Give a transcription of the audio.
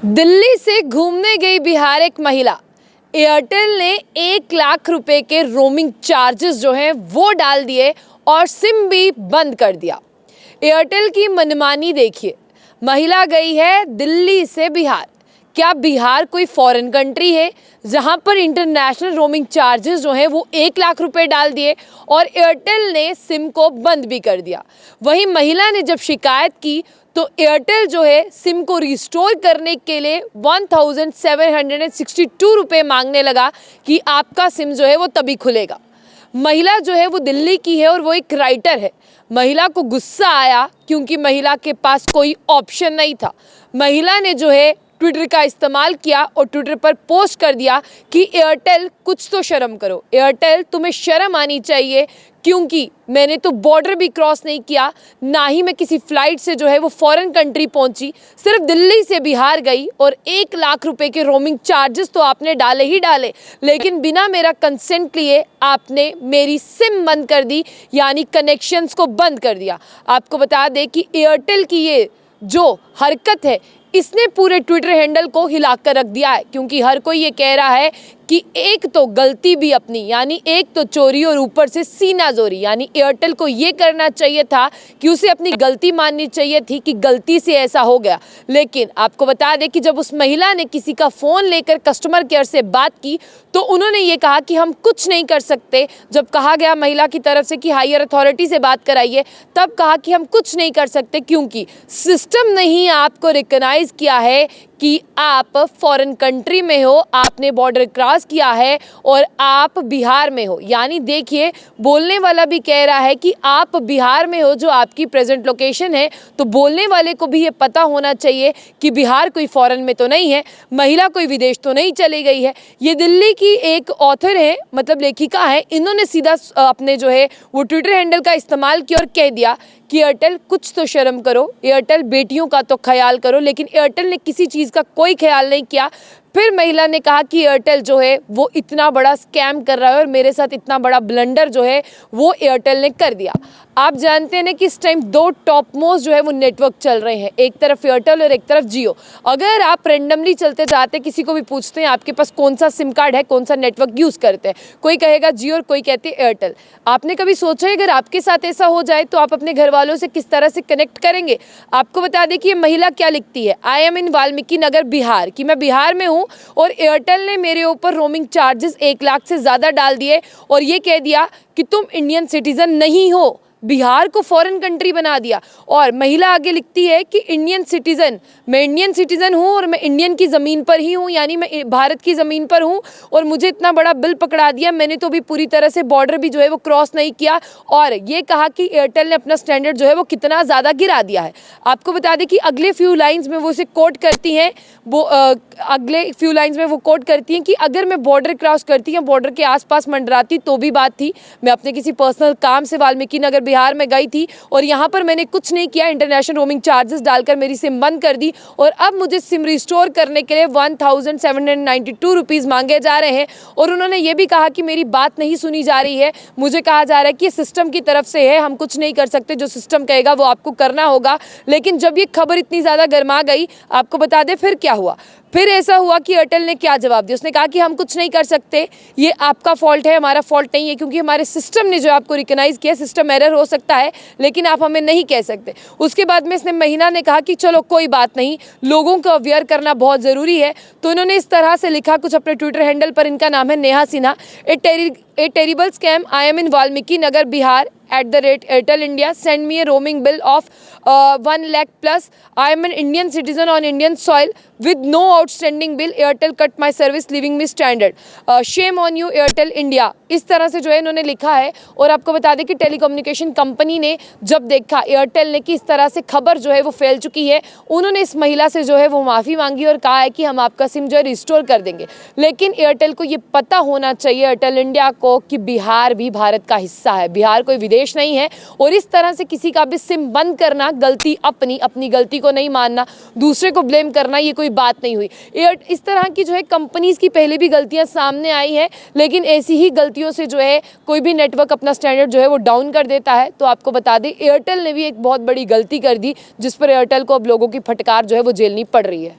दिल्ली से घूमने गई बिहार एक महिला, एयरटेल ने 1 लाख रुपए के रोमिंग चार्जेस जो हैं वो डाल दिए और सिम भी बंद कर दिया। एयरटेल की मनमानी देखिए। महिला गई है दिल्ली से बिहार। क्या बिहार कोई फॉरेन कंट्री है जहां पर इंटरनेशनल रोमिंग चार्जेस जो हैं वो 1 लाख रुपए डाल दिए और एयरटेल ने सिम को बंद भी कर दिया। वहीं महिला ने जब शिकायत की तो एयरटेल जो है सिम को रिस्टोर करने के लिए 1762 रुपये मांगने लगा कि आपका सिम जो है वो तभी खुलेगा। महिला जो है वो दिल्ली की है और वो एक राइटर है। महिला को गुस्सा आया क्योंकि महिला के पास कोई ऑप्शन नहीं था। महिला ने जो है ट्विटर का इस्तेमाल किया और ट्विटर पर पोस्ट कर दिया कि एयरटेल कुछ तो शर्म करो, एयरटेल तुम्हें शर्म आनी चाहिए, क्योंकि मैंने तो बॉर्डर भी क्रॉस नहीं किया, ना ही मैं किसी फ्लाइट से जो है वो फॉरेन कंट्री पहुंची, सिर्फ दिल्ली से बिहार गई और 1 लाख रुपए के रोमिंग चार्जेस तो आपने डाले ही डाले, लेकिन बिना मेरा कंसेंट लिए आपने मेरी सिम बंद कर दी, यानी कनेक्शंस को बंद कर दिया। आपको बता दें कि एयरटेल की ये जो हरकत है इसने पूरे ट्विटर हैंडल को हिलाकर रख दिया है, क्योंकि हर कोई ये कह रहा है कि एक तो गलती भी अपनी, यानी एक तो चोरी और ऊपर से सीना जोरी, यानी एयरटेल को ये करना चाहिए था कि उसे अपनी गलती माननी चाहिए थी कि गलती से ऐसा हो गया। लेकिन आपको बता दें कि जब उस महिला ने किसी का फ़ोन लेकर कस्टमर केयर से बात की तो उन्होंने ये कहा कि हम कुछ नहीं कर सकते। जब कहा गया महिला की तरफ से कि हायर अथॉरिटी से बात कराइए, तब कहा कि हम कुछ नहीं कर सकते क्योंकि सिस्टम ने ही आपको रिकॉग्नाइज किया है कि आप फॉरेन कंट्री में हो, आपने बॉर्डर क्रॉस किया है और आप बिहार में हो। यानी देखिए, बोलने वाला भी कह रहा है कि आप बिहार में हो जो आपकी प्रेजेंट लोकेशन है, तो बोलने वाले को भी ये पता होना चाहिए कि बिहार कोई फॉरेन में तो नहीं है, महिला कोई विदेश तो नहीं चली गई है। ये दिल्ली की एक ऑथर है, मतलब लेखिका है, इन्होंने सीधा अपने जो है वो ट्विटर हैंडल का इस्तेमाल किया और कह दिया कि एयरटेल कुछ तो शर्म करो, एयरटेल बेटियों का तो ख्याल करो। लेकिन एयरटेल ने किसी चीज़ का कोई ख्याल नहीं किया। फिर महिला ने कहा कि एयरटेल जो है वो इतना बड़ा स्कैम कर रहा है और मेरे साथ इतना बड़ा ब्लंडर जो है वो एयरटेल ने कर दिया। आप जानते हैं कि इस टाइम 2 टॉप मोस्ट जो है वो नेटवर्क चल रहे हैं, एक तरफ एयरटेल और एक तरफ जियो। अगर आप रेंडमली चलते जाते किसी को भी पूछते हैं आपके पास कौन सा सिम कार्ड है, कौन सा नेटवर्क यूज़ करते हैं, कोई कहेगा जियो और कोई कहते हैं एयरटेल। आपने कभी सोचा है अगर आपके साथ ऐसा हो जाए तो आप अपने घर वालों से किस तरह से कनेक्ट करेंगे? आपको बता दें कि ये महिला क्या लिखती है, आई एम इन वाल्मीकि नगर बिहार, कि मैं बिहार में हूँ और एयरटेल ने मेरे ऊपर रोमिंग चार्जेस 1 लाख से ज़्यादा डाल दिए और ये कह दिया कि तुम इंडियन सिटीज़न नहीं हो, बिहार को फॉरेन कंट्री बना दिया। और महिला आगे लिखती है कि इंडियन सिटीज़न, मैं इंडियन सिटीज़न हूँ और मैं इंडियन की ज़मीन पर ही हूँ, यानी मैं भारत की ज़मीन पर हूँ और मुझे इतना बड़ा बिल पकड़ा दिया, मैंने तो भी पूरी तरह से बॉर्डर भी जो है वो क्रॉस नहीं किया। और ये कहा कि एयरटेल ने अपना स्टैंडर्ड जो है वो कितना ज़्यादा गिरा दिया है। आपको बता दें कि अगले फ्यू लाइन्स में वो उसे कोट करती हैं, वो अगले फ्यू लाइन्स में वो कोट करती हैं कि अगर मैं बॉर्डर क्रॉस करती या बॉर्डर के आसपास मंडराती तो भी बात थी, मैं अपने किसी पर्सनल काम से वाल्मीकि नगर बिहार में गई थी और यहाँ पर मैंने कुछ नहीं किया, इंटरनेशनल रोमिंग चार्जेस डालकर मेरी सिम बंद कर दी और अब मुझे सिम रिस्टोर करने के लिए 1792 रुपीज़ मांगे जा रहे हैं। और उन्होंने ये भी कहा कि मेरी बात नहीं सुनी जा रही है, मुझे कहा जा रहा है कि ये सिस्टम की तरफ से है, हम कुछ नहीं कर सकते, जो सिस्टम कहेगा वो आपको करना होगा। लेकिन जब ये खबर इतनी ज़्यादा गर्मा गई, आपको बता दें फिर क्या हुआ। फिर ऐसा हुआ कि एयरटेल ने क्या जवाब दिया, उसने कहा कि हम कुछ नहीं कर सकते, ये आपका फॉल्ट है, हमारा फॉल्ट नहीं है, क्योंकि हमारे सिस्टम ने जो आपको रिकॉग्नाइज किया, सिस्टम एरर हो सकता है लेकिन आप हमें नहीं कह सकते। उसके बाद में इसने महिला ने कहा कि चलो कोई बात नहीं, लोगों को अवेयर करना बहुत ज़रूरी है। तो उन्होंने इस तरह से लिखा कुछ अपने ट्विटर हैंडल पर, इनका नाम है नेहा सिन्हा, ए terrible scam, I am in Valmiki Nagar Bihar @Airtel India, send me a roaming bill of 1 lakh plus. I am an Indian citizen on Indian soil with no outstanding bill. Airtel cut my service, leaving me stranded. Shame on you Airtel India. इस तरह से जो है इन्होंने लिखा है। और आपको बता दें कि टेलीकम्युनिकेशन कंपनी ने जब देखा एयरटेल ने कि इस तरह से खबर जो है वो फैल चुकी है, उन्होंने इस महिला से जो है वो माफ़ी मांगी और कहा है कि हम आपका सिम जो है रिस्टोर कर देंगे। लेकिन एयरटेल को ये पता होना चाहिए, एयरटेल इंडिया को, कि बिहार भी भारत का हिस्सा है, बिहार कोई विदेश नहीं है। और इस तरह से किसी का भी सिम बंद करना, गलती अपनी गलती को नहीं मानना, दूसरे को ब्लेम करना, ये कोई बात नहीं हुई। इस तरह की जो है कंपनीज की पहले भी गलतियां सामने आई हैं, लेकिन ऐसी ही गलतियों से जो है कोई भी नेटवर्क अपना स्टैंडर्ड जो है वो डाउन कर देता है। तो आपको बता दें एयरटेल ने भी एक बहुत बड़ी गलती कर दी, जिस पर एयरटेल को अब लोगों की फटकार जो है वो झेलनी पड़ रही है।